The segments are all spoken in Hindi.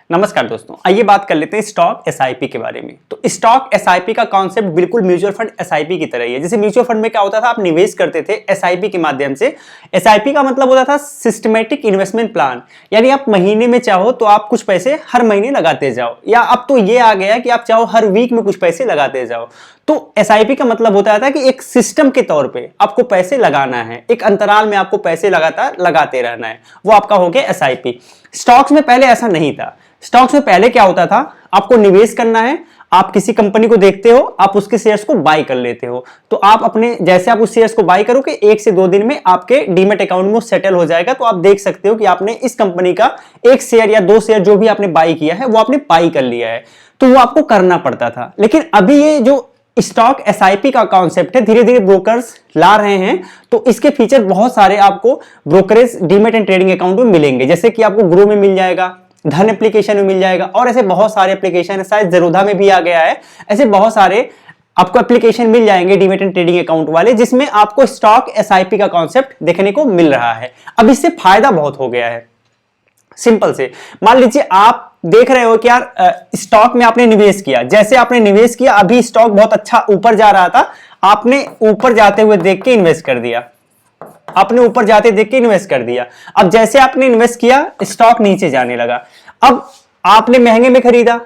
नमस्कार दोस्तों, आइए बात कर लेते हैं स्टॉक एसआईपी के बारे में। तो स्टॉक एसआईपी का कॉन्सेप्ट बिल्कुल म्यूचुअल फंड एसआईपी की तरह ही है। जैसे म्यूचुअल फंड में क्या होता था, आप निवेश करते थे एसआईपी के माध्यम से। एसआईपी का मतलब होता था सिस्टमेटिक इन्वेस्टमेंट प्लान, यानी आप महीने में चाहो तो आप कुछ पैसे हर महीने लगाते जाओ, या अब तो ये आ गया कि आप चाहो हर वीक में कुछ पैसे लगाते जाओ। तो एसआईपी का मतलब होता था कि एक सिस्टम के तौर पे आपको पैसे लगाना है, एक अंतराल में आपको पैसे लगातार लगाते रहना है, वो आपका हो गया एसआईपी। स्टॉक्स में पहले ऐसा नहीं था। स्टॉक्स में पहले क्या होता था, आपको निवेश करना है, आप किसी कंपनी को देखते हो, आप उसके शेयर्स को बाय कर लेते हो। तो आप अपने जैसे आप उस शेयर्स को बाय करोगे 1 से 2 दिन में आपके डीमैट अकाउंट में सेटल हो जाएगा। तो आप देख सकते हो कि आपने इस कंपनी का 1 शेयर या 2 शेयर जो भी आपने बाय किया है वो आपने बाय कर लिया है। तो वो आपको करना पड़ता था। लेकिन अभी ये जो स्टॉक एसआईपी का कॉन्सेप्ट है, धीरे धीरे ब्रोकर्स ला रहे हैं। तो इसके फीचर बहुत सारे आपको brokerage demat and trading account में मिलेंगे। जैसे कि आपको ग्रो में मिल जाएगा, धन एप्लीकेशन में मिल जाएगा, और ऐसे बहुत सारे एप्लीकेशन है, शायद ज़ेरोधा में भी आ गया है। ऐसे बहुत सारे आपको एप्लीकेशन मिल जाएंगे डीमैट एंड ट्रेडिंग अकाउंट वाले, जिसमें आपको स्टॉक एसआईपी का कॉन्सेप्ट देखने को मिल रहा है। अब इससे फायदा बहुत हो गया है। सिंपल से मान लीजिए आप देख रहे हो कि यार स्टॉक में आपने निवेश किया, जैसे आपने निवेश किया, अभी स्टॉक बहुत अच्छा ऊपर जा रहा था, आपने ऊपर जाते हुए देख के इन्वेस्ट कर दिया, आपने ऊपर जाते देख के इन्वेस्ट कर दिया। अब जैसे आपने इन्वेस्ट किया, स्टॉक नीचे जाने लगा, अब आपने महंगे में खरीदा,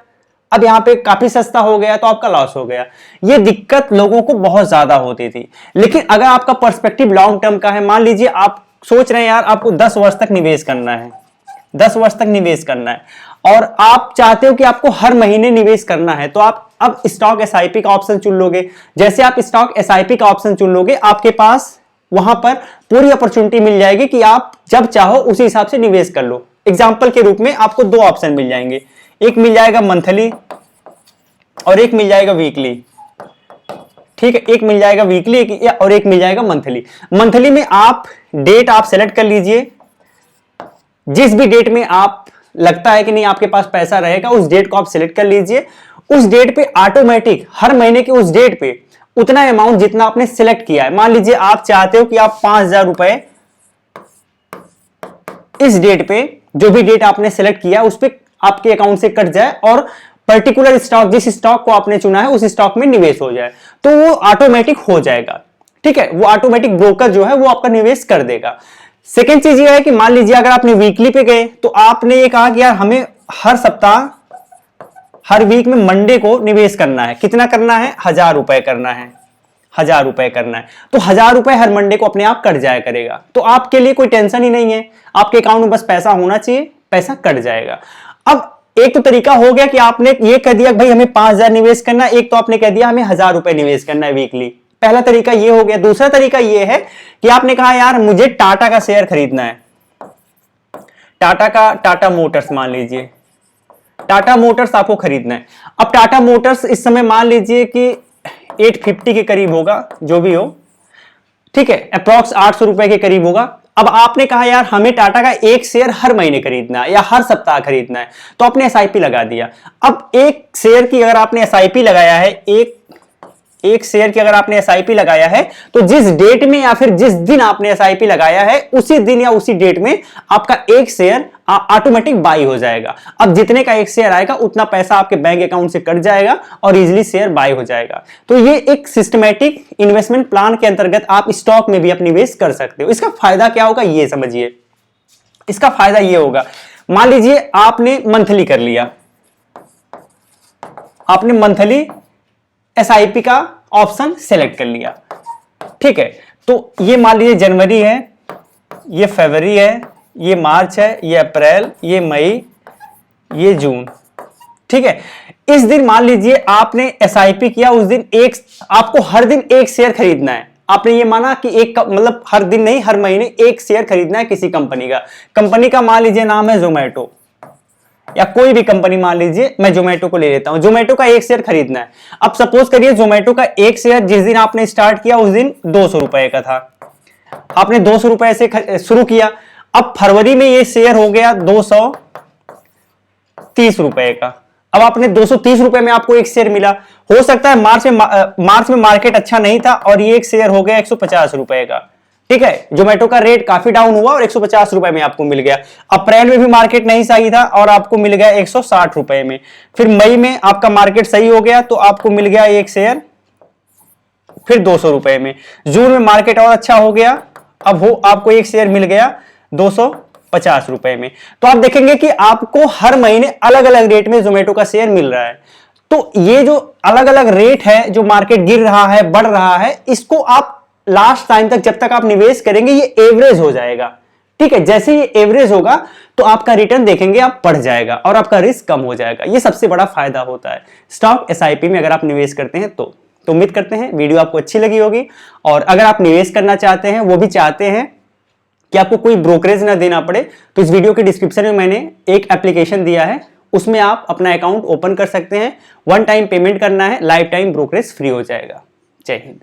अब यहां पे काफी सस्ता हो गया तो आपका लॉस हो गया। ये दिक्कत लोगों को बहुत ज्यादा होती थी। लेकिन अगर आपका पर्सपेक्टिव लॉन्ग टर्म का है, मान लीजिए आप सोच रहे हैं यार आपको 10 वर्ष तक निवेश करना है, 10 वर्ष तक निवेश करना है, और आप चाहते हो कि आपको हर महीने निवेश करना है, तो आप अब स्टॉक एसआईपी का ऑप्शन चुन लोगे। जैसे आप स्टॉक एसआईपी का ऑप्शन चुन लोगे, आपके पास वहां पर पूरी अपॉर्चुनिटी मिल जाएगी कि आप जब चाहो उसी हिसाब से निवेश कर लो। एग्जांपल के रूप में आपको 2 ऑप्शन मिल जाएंगे, एक मिल जाएगा मंथली और एक मिल जाएगा वीकली। ठीक है, एक मिल जाएगा वीकली और एक मिल जाएगा मंथली। मंथली में आप डेट आप सेलेक्ट कर लीजिए, जिस भी डेट में आप लगता है कि नहीं आपके पास पैसा रहेगा, उस डेट को आप सिलेक्ट कर लीजिए। उस डेट पे ऑटोमेटिक हर महीने के उस डेट पे उतना अमाउंट जितना आपने सिलेक्ट किया है, मान लीजिए आप चाहते हो कि आप 5,000 रुपए इस डेट पे, जो भी डेट आपने सिलेक्ट किया उस पे आपके अकाउंट से कट जाए और पर्टिकुलर स्टॉक, जिस स्टॉक को आपने चुना है उस स्टॉक में निवेश हो जाए, तो वो ऑटोमेटिक हो जाएगा। ठीक है, वो ऑटोमेटिक ब्रोकर जो है वो आपका निवेश कर देगा। सेकेंड चीज ये है कि मान लीजिए अगर आपने वीकली पे गए, तो आपने ये कहा कि यार हमें हर सप्ताह, हर वीक में मंडे को निवेश करना है। कितना करना है? 1,000 रुपए करना है, 1,000 रुपए करना है। तो 1,000 रुपए हर मंडे को अपने आप कट जाया करेगा। तो आपके लिए कोई टेंशन ही नहीं है, आपके अकाउंट में बस पैसा होना चाहिए, पैसा कट जाएगा। अब एक तो तरीका हो गया कि आपने ये कह दिया भाई हमें 5,000 निवेश करना है, एक तो आपने कह दिया हमें 1,000 रुपए निवेश करना है वीकली। पहला तरीका ये हो गया। दूसरा तरीका ये है कि आपने कहा यार मुझे टाटा का शेयर खरीदना है, टाटा का, टाटा मोटर्स मान लीजिए, टाटा मोटर्स आपको खरीदना है। अब टाटा मोटर्स इस समय मान लीजिए कि 850 के करीब होगा, जो भी हो, ठीक है, अप्रॉक्स 800 रुपए के करीब होगा। अब आपने कहा यार हमें टाटा का 1 शेयर हर महीने खरीदना है या हर सप्ताह खरीदना है, तो आपने एसआईपी लगा दिया। अब 1 शेयर की अगर आपने एसआईपी लगाया है, एक शेयर की अगर आपने एसआईपी लगाया है, तो जिस डेट में या फिर जिस दिन आपने एसआईपी लगाया है उसी दिन या उसी डेट में आपका 1 शेयर ऑटोमेटिक बाई हो जाएगा। अब जितने का 1 शेयर आएगा उतना पैसा आपके बैंक अकाउंट से कट जाएगा और इजीली शेयर बाई हो जाएगा। तो ये एक सिस्टमैटिक इन्वेस्टमेंट प्लान के अंतर्गत आप स्टॉक में भी अपनी निवेश कर सकते हो। इसका फायदा क्या होगा ये समझिए। इसका फायदा ये होगा, मान लीजिए आपने मंथली कर लिया, आपने मंथली एसआईपी का ऑप्शन सेलेक्ट कर लिया। ठीक है, तो ये मान लीजिए जनवरी है, ये फरवरी है, ये मार्च है, ये अप्रैल, ये मई, ये जून। ठीक है, इस दिन मान लीजिए आपने एसआईपी किया, उस दिन आपको हर दिन 1 शेयर खरीदना है। आपने ये माना कि मतलब हर दिन नहीं, हर महीने 1 शेयर खरीदना है किसी कंपनी का। कंपनी का मान लीजिए नाम है जोमेटो, या कोई भी कंपनी मान लीजिए, मैं जोमेटो को ले लेता हूं। जोमेटो का 1 शेयर खरीदना है। अब सपोज करिए जोमेटो का 1 शेयर जिस दिन आपने स्टार्ट किया उस दिन 200 रुपए का था, आपने 200 रुपए से शुरू किया। अब फरवरी में ये शेयर हो गया 230 रुपए का। अब आपने 230 रुपए में आपको 1 शेयर मिला। हो सकता है मार्च में मार्केट अच्छा नहीं था और ये 1 शेयर हो गया 150 रुपए का। ठीक है, जोमेटो का रेट काफी डाउन हुआ और 150 रुपए में आपको मिल गया। अप्रैल में भी मार्केट नहीं सही था और आपको मिल गया 160 रुपए में। फिर मई में आपका मार्केट सही हो गया तो आपको मिल गया एक शेयर फिर 200 रुपए में। जून में मार्केट और अच्छा हो गया, अब हो आपको एक शेयर मिल गया 250 रुपए में। तो आप देखेंगे कि आपको हर महीने अलग अलग रेट में जोमेटो का शेयर मिल रहा है। तो ये जो अलग अलग रेट है, जो मार्केट गिर रहा है बढ़ रहा है, इसको आप लास्ट टाइम तक जब तक आप निवेश करेंगे ये एवरेज हो जाएगा। ठीक है, जैसे ये एवरेज होगा तो आपका रिटर्न देखेंगे आप बढ़ जाएगा और आपका रिस्क कम हो जाएगा। ये सबसे बड़ा फायदा होता है स्टॉक एसआईपी में अगर आप निवेश करते हैं तो उम्मीद करते हैं वीडियो आपको अच्छी लगी होगी। और अगर आप निवेश करना चाहते हैं, वो भी चाहते हैं कि आपको कोई ब्रोकरेज ना देना पड़े, तो इस वीडियो के डिस्क्रिप्शन में मैंने एक एप्लीकेशन दिया है, उसमें आप अपना अकाउंट ओपन कर सकते हैं। वन टाइम पेमेंट करना है, लाइफ टाइम ब्रोकरेज फ्री हो जाएगा। जय हिंद।